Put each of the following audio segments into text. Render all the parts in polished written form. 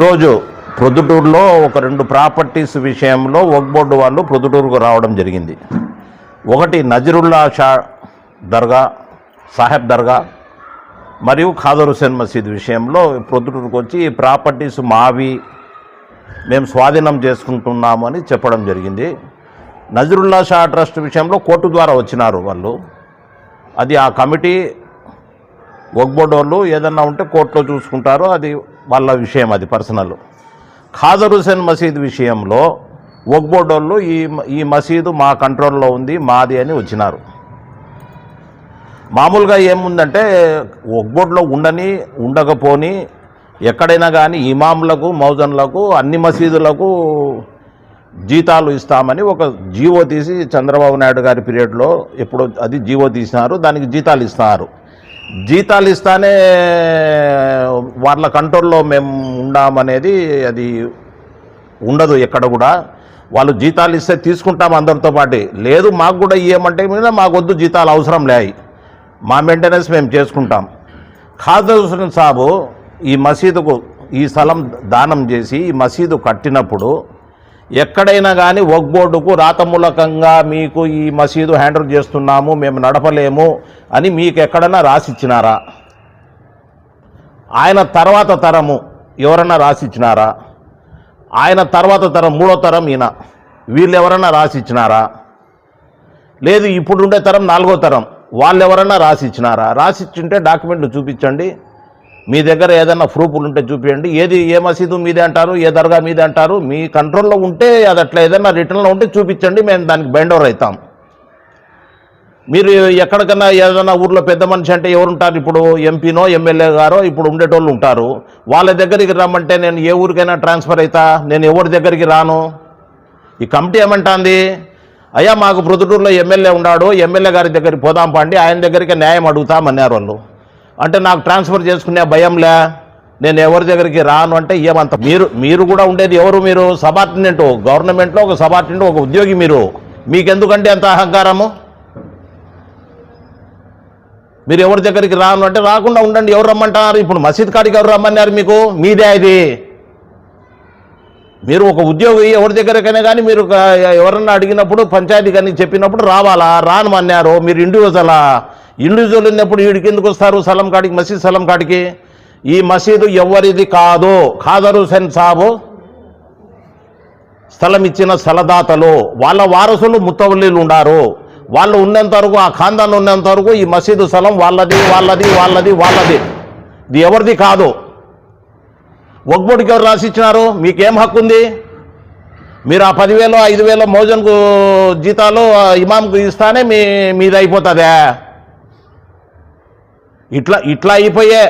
ఈరోజు ప్రొద్దుటూరులో ఒక 2 ప్రాపర్టీస్ విషయంలో వక్ఫ్ బోర్డు వాళ్ళు ప్రొద్దుటూరుకు రావడం జరిగింది. ఒకటి నజరుల్లా షా దర్గా సాహెబ్ దర్గా మరియు ఖాదర్ హుసేన్ మసీద్ విషయంలో ప్రొద్దుటూరుకు వచ్చి ఈ ప్రాపర్టీస్ మావి, మేము స్వాధీనం చేసుకుంటున్నాము అని చెప్పడం జరిగింది. నజరుల్లా షా ట్రస్ట్ విషయంలో కోర్టు ద్వారా వచ్చినారు వాళ్ళు. అది ఆ కమిటీ వక్ఫ్ బోర్డు వాళ్ళు ఏదన్నా ఉంటే కోర్టులో చూసుకుంటారు, అది వాళ్ళ విషయం, అది పర్సనల్. ఖాదర్ హుసేన్ మసీద్ విషయంలో వక్ఫ్ బోర్డు వాళ్ళు ఈ మసీదు మా కంట్రోల్లో ఉంది, మాది అని వచ్చినారు. మామూలుగా ఏముందంటే వక్ఫ్ బోర్డులో ఉండకపోని ఎక్కడైనా కానీ ఇమాంలకు మౌజన్లకు అన్ని మసీదులకు జీతాలు ఇస్తామని ఒక జీవో తీసి చంద్రబాబు నాయుడు గారి పీరియడ్లో ఎప్పుడో అది జీవో తీసినారు. దానికి జీతాలు ఇస్తున్నారు. జీతాలు ఇస్తానే వాళ్ళ కంట్రోల్లో మేము ఉండామనేది అది ఉండదు ఎక్కడ కూడా. వాళ్ళు జీతాలు ఇస్తే తీసుకుంటాం అందరితో పాటు, లేదు మాకు కూడా ఇవ్వమంటే మాకు వద్దు, జీతాలు అవసరం లే, మా మెయింటెనెన్స్ మేము చేసుకుంటాం. ఖాదర్ హుసేన్ సాబు ఈ మసీదుకు ఈ స్థలం దానం చేసి ఈ మసీదు కట్టినప్పుడు ఎక్కడైనా కానీ వక్ఫ్ బోర్డుకు రాతమూలకంగా మీకు ఈ మసీదు హ్యాండిల్ చేస్తున్నాము, మేము నడపలేము అని మీకు ఎక్కడైనా రాసిచ్చినారా? ఆయన తర్వాత తరము ఎవరన్నా రాసిచ్చినారా? ఆయన తర్వాత తరం, 3వ తరం ఈయన, వీళ్ళు ఎవరన్నా రాసిచ్చినారా? లేదు ఇప్పుడుండే తరం 4వ తరం, వాళ్ళు ఎవరన్నా రాసిచ్చినారా? రాసిచ్చింటే డాక్యుమెంట్లు చూపించండి, మీ దగ్గర ఏదైనా ప్రూఫ్లు ఉంటే చూపించండి. ఏ మసీదు మీదే అంటారు, ఏ దర్గా మీదే అంటారు, మీ కంట్రోల్లో ఉంటే అది అట్లా ఏదైనా రిటర్న్లో ఉంటే చూపించండి, మేము దానికి బైండ్ ఓవర్ అవుతాం. మీరు ఎక్కడికన్నా ఏదైనా ఊర్లో పెద్ద మనిషి అంటే ఎవరుంటారు? ఇప్పుడు ఎంపీనో ఎమ్మెల్యే గారో ఇప్పుడు ఉండేటోళ్ళు ఉంటారు. వాళ్ళ దగ్గరికి రమ్మంటే నేను ఏ ఊరికైనా ట్రాన్స్ఫర్ అవుతా, నేను ఎవరి దగ్గరికి రాను. ఈ కమిటీ ఏమంటుంది, అయ్యా మాకు ప్రొద్దుటూరులో ఎమ్మెల్యే ఉన్నాడు, ఎమ్మెల్యే గారి దగ్గరికి పోదాం పండి, ఆయన దగ్గరికి న్యాయం అడుగుతామన్నారు వాళ్ళు. అంటే నాకు ట్రాన్స్ఫర్ చేసుకునే భయంలే, నేను ఎవరి దగ్గరికి రాను అంటే ఏమంత. మీరు కూడా ఉండేది ఎవరు? మీరు సబార్డినేట్, గవర్నమెంట్లో ఒక సబార్డినేట్, ఒక ఉద్యోగి. మీకెందుకంటే అంత అహంకారము? మీరు ఎవరి దగ్గరికి రాను అంటే రాకుండా ఉండండి. ఎవరు రమ్మంటారు? ఇప్పుడు మసీద్ కాడికి ఎవరు రమ్మన్నారు? మీకు మీదే ఇది. మీరు ఒక ఉద్యోగి, ఎవరి దగ్గరకైనా కానీ మీరు ఎవరన్నా అడిగినప్పుడు పంచాయతీ కానీ చెప్పినప్పుడు రావాలా? రానమన్నారు. మీరు ఇండివిజువల్ ఉన్నప్పుడు వీడికి ఎందుకు వస్తారు స్థలం కాడికి, మసీద్ స్థలం కాడికి? ఈ మసీదు ఎవరిది కాదు, ఖాదర్ హుసేన్ సాబు స్థలం ఇచ్చిన స్థలదాతలు, వాళ్ళ వారసులు ముత్తవల్లీలు ఉండారు. వాళ్ళు ఉన్నంత వరకు, ఆ ఖాందాన్ ఉన్నంత వరకు ఈ మసీదు స్థలం వాళ్ళది వాళ్ళది వాళ్ళది వాళ్ళది, ఇది ఎవరిది కాదు. వక్ఫ్ బోర్డుకి ఎవరు రాసిచ్చినారు? మీకేం హక్కు ఉంది? మీరు ఆ 10,000 5,000 మౌజన్కు జీతాలు ఇమాంకు ఇస్తానే మీది అయిపోతుందా? ఇట్లా అయిపోయే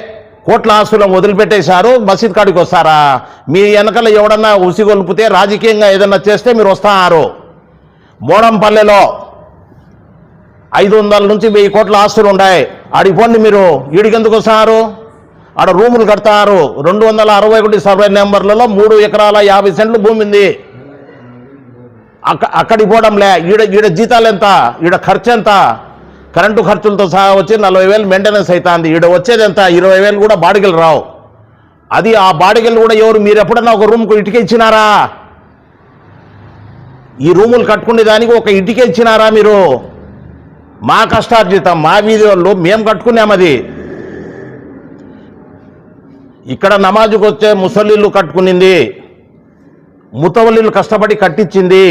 కోట్ల ఆస్తులను వదిలిపెట్టేశారు, మసీద్ కాడికి వస్తారా? మీ వెనకల ఎవడన్నా ఉసిగొల్పితే రాజకీయంగా ఏదన్నా చేస్తే మీరు వస్తున్నారు. మోడంపల్లెలో 500 నుంచి 1000 కోట్ల ఆస్తులు ఉన్నాయి, ఆడిపోండి. మీరు ఈడికెందుకు వస్తున్నారు? ఆడ రూములు కడతారు. 261 సర్వే నెంబర్లలో 3 ఎకరాల 50 సెంట్లు భూమి ఉంది. అక్కడికి పోవడంలే. ఈడ జీతాలు ఎంత, ఈడ ఖర్చు ఎంత? కరెంటు ఖర్చులతో సహా వచ్చి 40,000 మెయింటెనెన్స్ అవుతుంది. ఈడ వచ్చేది ఎంత? 20,000 కూడా బాడిగలు రావు. అది ఆ బాడిగలు కూడా ఎవరు? మీరు ఎప్పుడన్నా ఒక రూమ్కు ఇటుక ఇచ్చినారా? ఈ రూములు కట్టుకునే దానికి ఒక ఇటుక ఇచ్చినారా మీరు? మా కష్టార్జితం, మా వీధి వాళ్ళు మేము కట్టుకున్నామది. ఇక్కడ నమాజుకు వచ్చే ముసలిళ్ళు కట్టుకునింది, ముతవల్లీలు కష్టపడి కట్టించింది.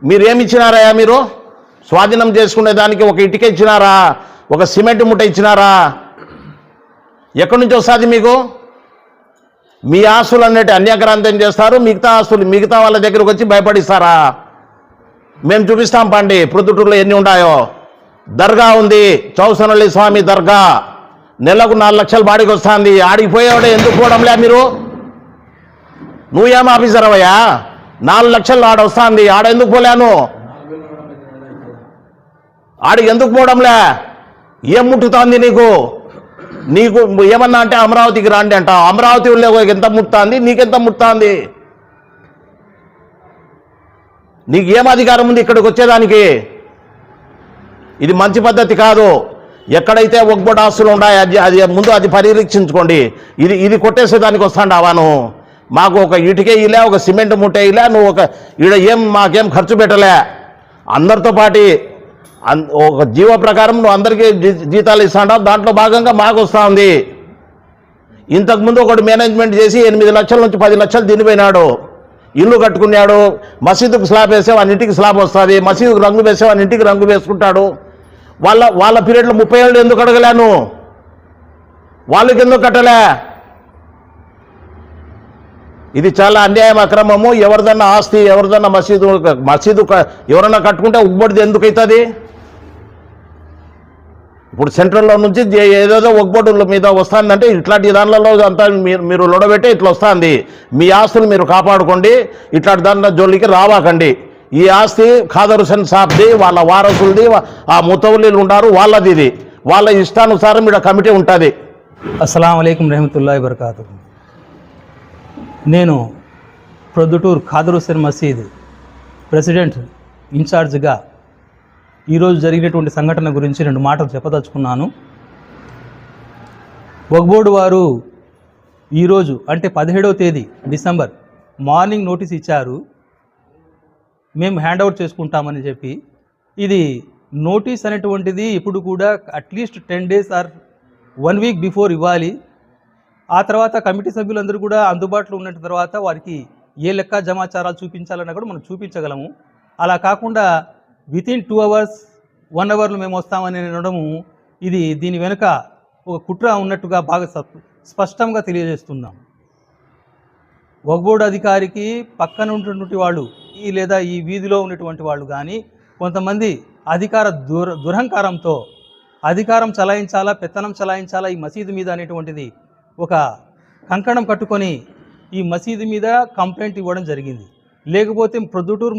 మీరేమిచ్చినారా? మీరు స్వాధీనం చేసుకునే దానికి ఒక ఇటుక ఇచ్చినారా? ఒక సిమెంట్ ముట్ట ఇచ్చినారా? ఎక్కడి నుంచి వస్తుంది మీకు? మీ ఆస్తులు అన్నట్టు అన్యాక్రాంతం చేస్తారు, మిగతా వాళ్ళ దగ్గరకు వచ్చి భయపడిస్తారా? మేము చూపిస్తాం పండి ప్రొద్దుటూరులో ఎన్ని ఉన్నాయో. దర్గా ఉంది, చౌసనల్లి స్వామి దర్గా, నెలకు 4 లక్షలు బాడికి వస్తుంది. ఆడికి పోయేవాడే ఎందుకు పోవడంలే? నువ్వేం ఆఫీసర్ అవయ్యా? 4 లక్షలు ఆడ వస్తుంది, ఆడ ఎందుకు పోలేను? ఆడికి ఎందుకు పోవడంలే? ఏం ముట్టుతోంది నీకు ఏమన్నా అంటే అమరావతికి రాండి అంట. అమరావతి ఎంత ముట్టుతుంది? నీకెంత ముట్టుతుంది? నీకు ఏం అధికారం ఉంది ఇక్కడికి వచ్చేదానికి? ఇది మంచి పద్ధతి కాదు. ఎక్కడైతే ఒక్కబడి ఆస్తులు ఉన్నాయో అది ముందు అది పరిరక్షించుకోండి. ఇది కొట్టేసేదానికి వస్తాండావాను. మాకు ఒక ఇటుకే ఇలా ఒక సిమెంట్ ముట్టే ఇలా నువ్వు మాకేం ఖర్చు పెట్టలే. అందరితో పాటు ఒక జీవ ప్రకారం నువ్వు అందరికీ జీతాలు ఇస్తాంటావు, దాంట్లో భాగంగా మాకు వస్తూ ఉంది. ఇంతకుముందు ఒకటి మేనేజ్మెంట్ చేసి 8 లక్షల నుంచి 10 లక్షలు తినిపోయినాడు. ఇల్లు కట్టుకున్నాడు, మసీదుకు స్లాబ్ వేసే వాని ఇంటికి స్లాబ్ వస్తుంది, మసీదుకు రంగు వేసే వాని ఇంటికి రంగు వేసుకుంటాడు. వాళ్ళ పీరియడ్లో 30 ఏళ్ళు ఎందుకు అడగలేను? వాళ్ళకి ఎందుకు కట్టలే? ఇది చాలా అన్యాయం, అక్రమము. ఎవరిదన్నా ఆస్తి, ఎవరిదన్నా మసీదు ఎవరన్నా కట్టుకుంటే ఉగ్బడిది ఎందుకు అవుతుంది? ఇప్పుడు సెంట్రల్లో నుంచి ఏదేదో ఒగ్బొడ్డుల మీద వస్తుందంటే ఇట్లాంటి దానిలలో అంతా మీరు లొడబెట్టే ఇట్లా వస్తుంది. మీ ఆస్తులు మీరు కాపాడుకోండి, ఇట్లాంటి దాంట్లో జోలికి రావాకండి. ఈ ఆస్తి ఖాదర్ హుసేన్ సాబ్ది, వాళ్ళ వారసులది, ఆ ముతవల్లీలు ఉన్నారు వాళ్ళది. ఇది వాళ్ళ ఇష్టానుసారం ఇక్కడ కమిటీ ఉంటుంది. అస్సలాము అలైకుం రహమతుల్లాహి వబరకాతుహు. నేను ప్రొద్దుటూరు ఖాదర్ హుసేన్ మసీద్ ప్రెసిడెంట్ ఇన్ఛార్జ్గా ఈరోజు జరిగినటువంటి సంఘటన గురించి 2 మాటలు చెప్పదలుచుకున్నాను. వక్ఫ్ బోర్డు వారు ఈరోజు అంటే 17వ తేదీ డిసెంబర్ మార్నింగ్ నోటీస్ ఇచ్చారు, మేము హ్యాండ్ ఓవర్ చేసుకుంటామని చెప్పి. ఇది నోటీస్ అనేటువంటిది ఇప్పుడు కూడా at least 10 days or 1 week before ఇవ్వాలి. ఆ తర్వాత కమిటీ సభ్యులందరూ కూడా అందుబాటులో ఉన్న తర్వాత వారికి ఏ లెక్క జమాచారాలు చూపించాలన్నా కూడా మనం చూపించగలము. అలా కాకుండా వితిన్ 2 hours 1 hourలో మేము వస్తామని అనడము, ఇది దీని వెనుక ఒక కుట్ర ఉన్నట్టుగా బాగా స్పష్టంగా తెలియజేస్తున్నాం. వక్ఫ్ బోర్డు అధికారికి పక్కన ఉన్నటువంటి వాళ్ళు లేదా ఈ వీధిలో ఉన్నటువంటి వాళ్ళు కానీ కొంతమంది అధికార దురహంకారంతో అధికారం చలాయించాలా, పెత్తనం చలాయించాలా ఈ మసీదు మీద అనేటువంటిది ఒక కంకణం కట్టుకొని ఈ మసీదు మీద కంప్లైంట్ ఇవ్వడం జరిగింది. లేకపోతే ప్రొద్దుటూరు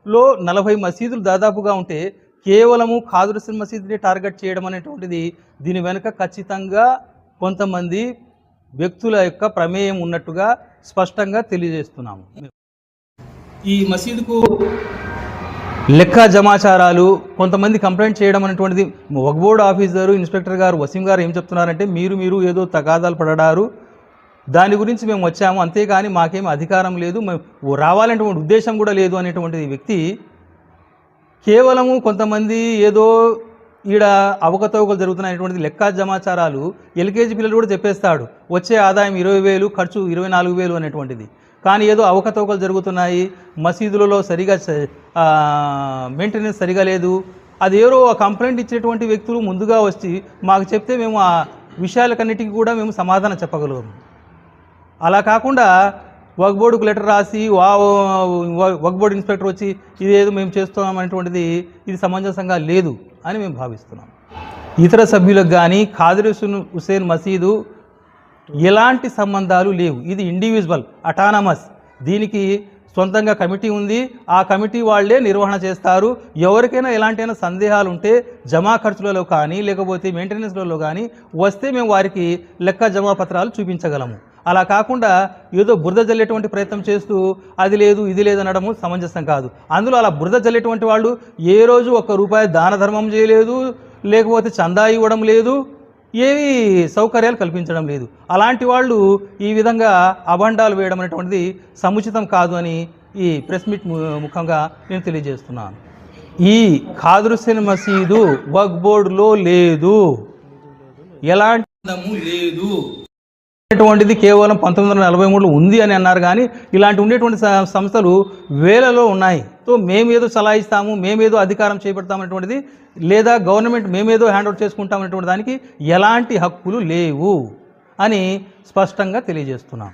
లో 40 మసీదులు దాదాపుగా ఉంటే కేవలము ఖాదర్ హుసేన్ మసీదుని టార్గెట్ చేయడం అనేటువంటిది దీని వెనుక ఖచ్చితంగా కొంతమంది వ్యక్తుల యొక్క ప్రమేయం ఉన్నట్టుగా స్పష్టంగా తెలియజేస్తున్నాము. ఈ మసీదుకు లెక్క జమాచారాలు కొంతమంది కంప్లైంట్ చేయడం అనేటువంటిది వక్ఫ్ బోర్డు ఆఫీసరు ఇన్స్పెక్టర్ గారు వసీం గారు ఏం చెప్తున్నారంటే మీరు ఏదో తగాదాలు పడడారు, దాని గురించి మేము వచ్చాము, అంతేగాని మాకేం అధికారం లేదు, మేము రావాలనేటువంటి ఉద్దేశం కూడా లేదు అనేటువంటి వ్యక్తి కేవలము కొంతమంది ఏదో ఈడ అవకతవకలు జరుగుతున్నాయనేటువంటిది లెక్క జమాచారాలు ఎల్కేజీ పిల్లలు కూడా చెప్పేస్తాడు. వచ్చే ఆదాయం 20,000, ఖర్చు 24,000 అనేటువంటిది. కానీ ఏదో అవకతవకలు జరుగుతున్నాయి, మసీదులలో సరిగా మెయింటెనెన్స్ సరిగా లేదు, అది ఎవరో కంప్లైంట్ ఇచ్చేటువంటి వ్యక్తులు ముందుగా వచ్చి మాకు చెప్తే మేము ఆ విషయాలకన్నిటికీ కూడా మేము సమాధానం చెప్పగలము. అలా కాకుండా వక్ఫ్ బోర్డుకు లెటర్ రాసి వక్ఫ్ బోర్డు ఇన్స్పెక్టర్ వచ్చి ఇదేదో మేము చేస్తున్నాం అనేటువంటిది ఇది సమంజసంగా లేదు అని మేము భావిస్తున్నాం. ఇతర సభ్యులకు కానీ ఖాదర్ హుసేన్ మసీదు ఎలాంటి సంబంధాలు లేవు. ఇది ఇండివిజువల్ అటానమస్. దీనికి సొంతంగా కమిటీ ఉంది, ఆ కమిటీ వాళ్ళే నిర్వహణ చేస్తారు. ఎవరికైనా ఎలాంటి సందేహాలు ఉంటే జమా ఖర్చులలో కానీ లేకపోతే మెయింటెనెన్స్లలో కానీ వస్తే మేము వారికి లెక్క జమా పత్రాలు చూపించగలము. అలా కాకుండా ఏదో బురద జల్లేటువంటి ప్రయత్నం చేస్తూ అది లేదు ఇది లేదు అనడము సమంజసం కాదు. అందులో అలా బురద జల్లేటువంటి వాళ్ళు ఏ రోజు ₹1 దాన ధర్మం చేయలేదు, లేకపోతే చందా ఇవ్వడం లేదు, ఏవి సౌకర్యాలు కల్పించడం లేదు. అలాంటి వాళ్ళు ఈ విధంగా అభండాలు వేయడం అనేటువంటిది సముచితం కాదు అని ఈ ప్రెస్ మీట్ ముఖంగా నేను తెలియజేస్తున్నాను. ఈ ఖాదర్ హుసేన్ మసీదు వక్ఫ్ బోర్డులో లేదు, ఎలాంటి లేదు అనేటువంటిది కేవలం 1943లో ఉంది అని అన్నారు. కానీ ఇలాంటి ఉండేటువంటి సంస్థలు వేలలో ఉన్నాయి. సో మేమేదో చలాయిస్తాము, మేమేదో అధికారం చేపడతామనేటువంటిది లేదా గవర్నమెంట్ మేమేదో హ్యాండ్ ఓవర్ చేసుకుంటామనేటువంటి దానికి ఎలాంటి హక్కులు లేవు అని స్పష్టంగా తెలియజేస్తున్నాం.